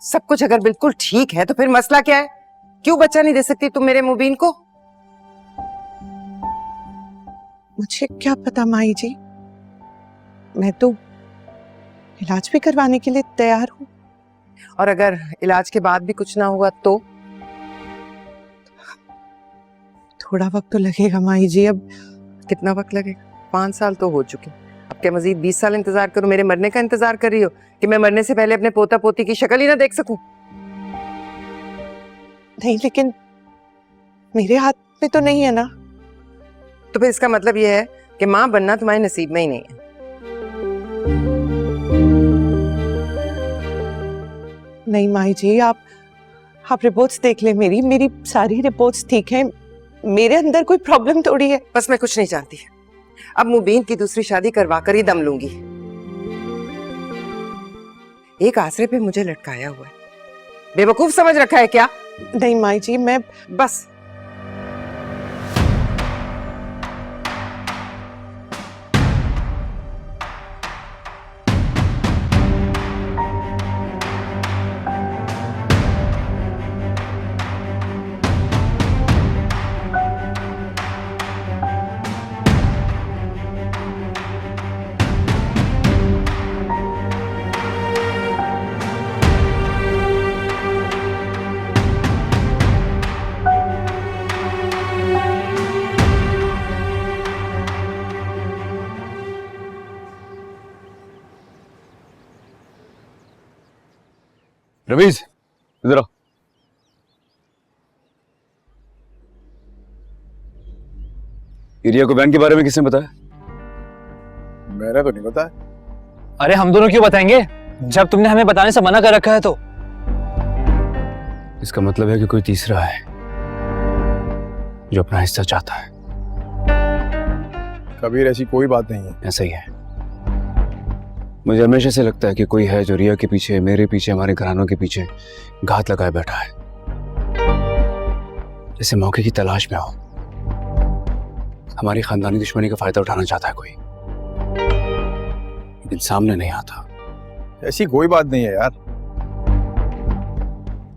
सब कुछ अगर बिल्कुल ठीक है तो फिर मसला क्या है? क्यों बच्चा नहीं दे सकती तुम मेरे मुबीन को? मुझे क्या पता माई जी, मैं तो इलाज भी करवाने के लिए तैयार हूँ। और अगर इलाज के बाद भी कुछ ना हुआ तो? थोड़ा वक्त तो लगेगा माई जी। अब कितना वक्त लगेगा? 5 साल तो हो चुके, अब क्या मजीद 20 साल इंतजार करूं? मेरे मरने का इंतजार कर रही हो कि मैं मरने से पहले अपने पोता पोती की शक्ल ही ना देख सकूं? नहीं, लेकिन मेरे हाथ में तो नहीं है ना। तो फिर इसका मतलब यह है कि माँ बनना तुम्हारे नसीब में ही नहीं है। नहीं माई जी, आप रिपोर्ट्स देख ले। मेरी सारी रिपोर्ट्स ठीक हैं। मेरे अंदर कोई प्रॉब्लम थोड़ी है। बस मैं कुछ नहीं चाहती, अब मुबीन की दूसरी शादी करवा कर ही दम लूंगी। एक आसरे पे मुझे लटकाया हुआ है, बेवकूफ समझ रखा है क्या? नहीं माई जी, मैं बस रवीज, इधर आओ। एरिया को बैंक के बारे में किसने बताया? मैंने तो नहीं बताया। अरे हम दोनों क्यों बताएंगे जब तुमने हमें बताने से मना कर रखा है? तो इसका मतलब है कि कोई तीसरा है जो अपना हिस्सा चाहता है। कबीर, ऐसी कोई बात नहीं है। ऐसा ही है। मुझे हमेशा से लगता है कि कोई है जो रिया के पीछे, मेरे पीछे, हमारे घरानों के पीछे घात लगाए बैठा है, जैसे मौके की तलाश में हो। हमारी खानदानी दुश्मनी का फायदा उठाना चाहता है कोई, लेकिन सामने नहीं आता। ऐसी कोई बात नहीं है यार।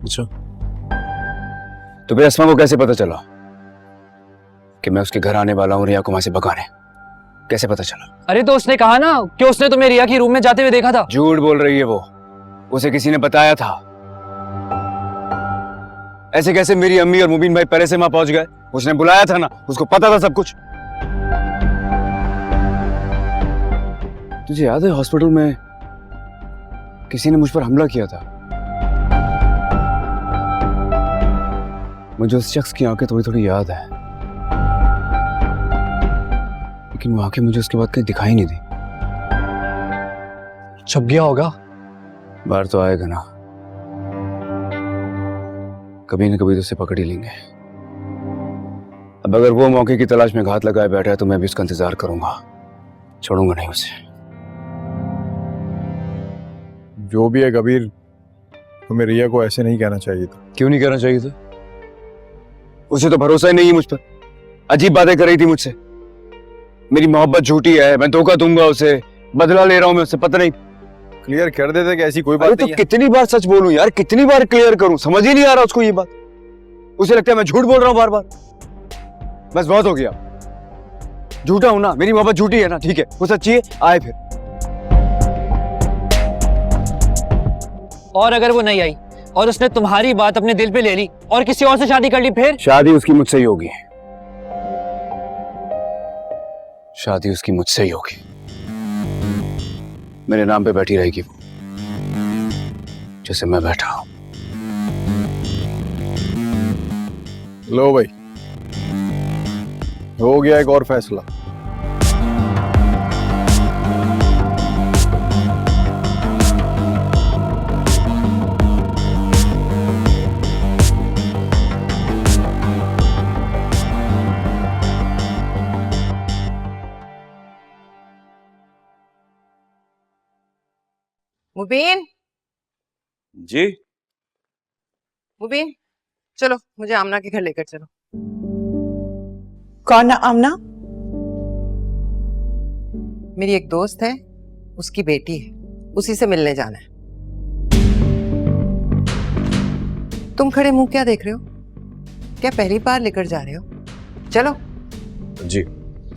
अच्छा, तो फिर अस्मा को कैसे पता चला कि मैं उसके घर आने वाला हूँ रिया को वहां से भगाने? कैसे पता चला? अरे तो उसने कहा ना कि उसने तुम्हें रिया की रूम में जाते हुए देखा था। झूठ बोल रही है वो, उसे किसी ने बताया था। ऐसे कैसे मेरी अम्मी और मुबीन भाई पहले से वहां पहुंच गए? उसने बुलाया था ना, उसको पता था सब कुछ। तुझे याद है हॉस्पिटल में किसी ने मुझ पर हमला किया था? मुझे उस शख्स की आंखें थोड़ी थोड़ी याद है, लेकिन वो आंखें मुझे उसके बाद कहीं दिखाई नहीं दी। छुप गया होगा। बाहर तो आएगा ना, कभी न कभी तो उसे पकड़ ही लेंगे। अब अगर वो मौके की तलाश में घात लगाए बैठा है तो मैं भी उसका इंतजार करूंगा, छोड़ूंगा नहीं उसे। जो भी है कबीर, तुम्हें रिया को ऐसे नहीं कहना चाहिए था। क्यों नहीं कहना चाहिए था? उसे तो भरोसा ही नहीं है मुझ पर। अजीब बातें कर रही थी मुझसे। मेरी मोहब्बत झूठी है, मैं धोखा दूंगा उसे, बदला ले रहा हूं मैं उससे। पता नहीं, क्लियर कर देते कि ऐसी कोई बात अरे तो नहीं है। कितनी बार सच बोलूं यार, कितनी बार क्लियर करूं? समझ ही नहीं आ रहा उसको ये बात। उसे लगता है मैं झूठ बोल रहा हूं बार बार। बस बहुत हो गया, झूठा हूं ना, मेरी मोहब्बत झूठी है ना, ठीक है, वो सच्ची है, आए फिर। और अगर वो नहीं आई और उसने तुम्हारी बात अपने दिल पे ले ली और किसी और से शादी कर ली, फिर? शादी उसकी मुझसे ही होगी, शादी उसकी मुझसे ही होगी। मेरे नाम पे बैठी रहेगी वो, जैसे मैं बैठा हूं। लो भाई, हो गया एक और फैसला। मुबीन, जी? मुबीन, चलो मुझे आमना के घर लेकर चलो। कौन आमना? मेरी एक दोस्त है, उसकी बेटी है, उसी से मिलने जाना है। तुम खड़े मुंह क्या देख रहे हो? क्या पहली बार लेकर जा रहे हो? चलो। जी।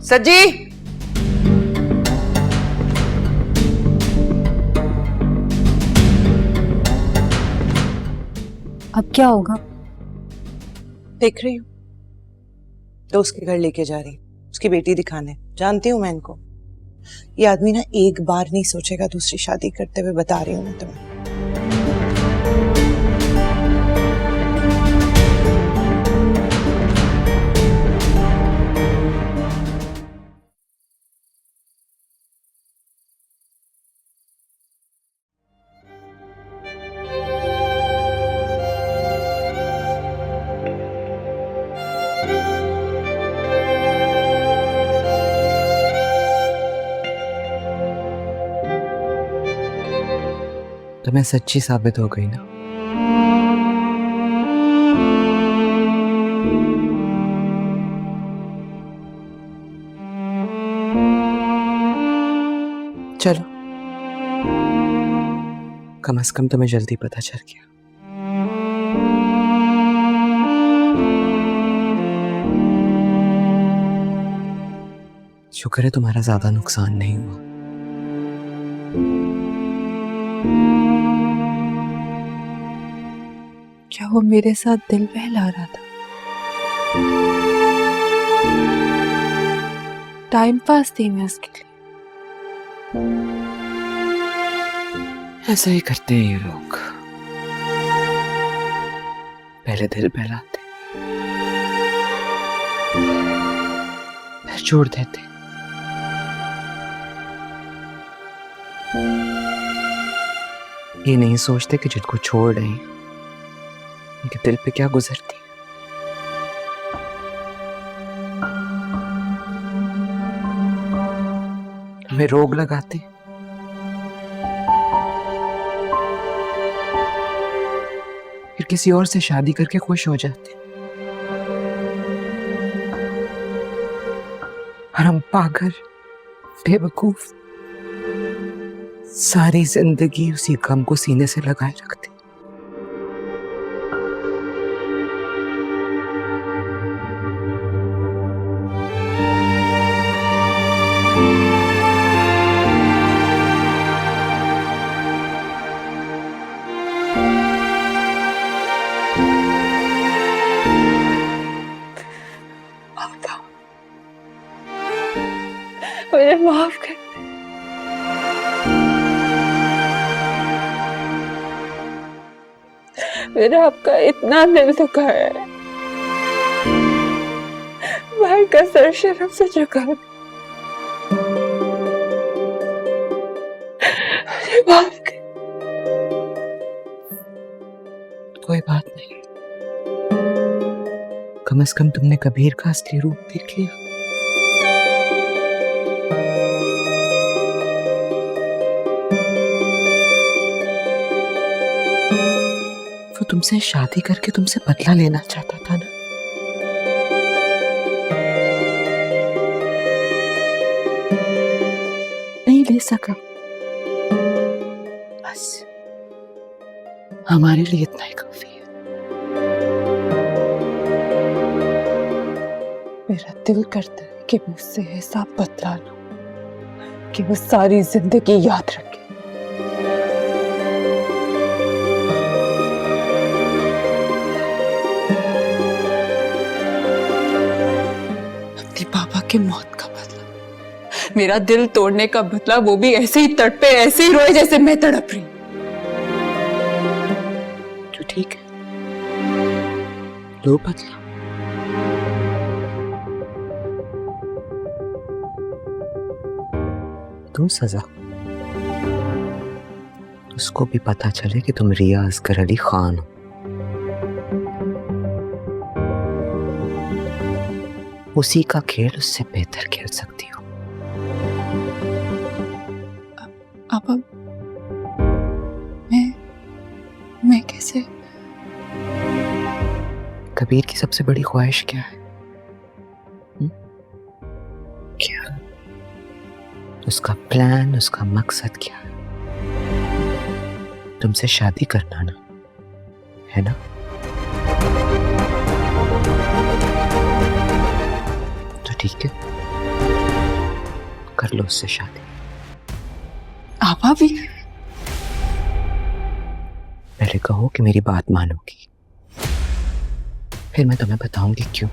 सज्जी, अब क्या होगा? देख रही हूँ, दोस्त के घर लेके जा रही, उसकी बेटी दिखाने। जानती हूँ मैं इनको। ये आदमी ना एक बार नहीं सोचेगा दूसरी शादी करते हुए, बता रही हूँ मैं तुम्हें। तो मैं सच्ची साबित हो गई ना। चलो, कम से कम तुम्हें जल्दी पता चल गया। शुक्र है तुम्हारा ज्यादा नुकसान नहीं हुआ। क्या वो मेरे साथ दिल बहला रहा था? टाइम पास थी मैं उसके लिए। ऐसा ही करते हैं ये लोग, पहले दिल बहलाते फिर छोड़ देते। ये नहीं सोचते कि जिनको छोड़ रहे हैं उनके दिल पे क्या गुजरती है। हमें रोग लगाते, फिर किसी और से शादी करके खुश हो जाते, और हम पागल बेवकूफ सारी जिंदगी उसी गम को सीने से लगाए रखते। मुझे माफ कर। मेरा आपका इतना दिल दुखा है, भाई का सर शर्म से झुका। मुझे माफ कर। कोई बात नहीं, कम से कम तुमने कबीर का असली रूप देख लिया। वो तुमसे शादी करके तुमसे बदला लेना चाहता था ना। नहीं ले सका, बस हमारे लिए इतना ही काफी है। मेरा दिल करता है कि मैं उससे ऐसा बदला लूं कि वो सारी जिंदगी याद रखे। अपने पापा की मौत का बदला, मेरा दिल तोड़ने का बदला, वो भी ऐसे ही तड़पे, ऐसे ही रोए जैसे मैं तड़प रही। तो ठीक है, लो बदला। तुम सजा, उसको भी पता चले कि तुम रिया असगर अली खान हो। उसी का खेल उससे बेहतर खेल सकती हो। अब मैं कैसे? कबीर की सबसे बड़ी ख्वाहिश क्या है? क्या उसका प्लान, उसका मकसद क्या है? तुमसे शादी करना ना, है ना? ठीक है, कर लो उससे शादी। आपा भी? पहले कहो कि मेरी बात मानोगी, फिर मैं तुम्हें बताऊंगी क्यों।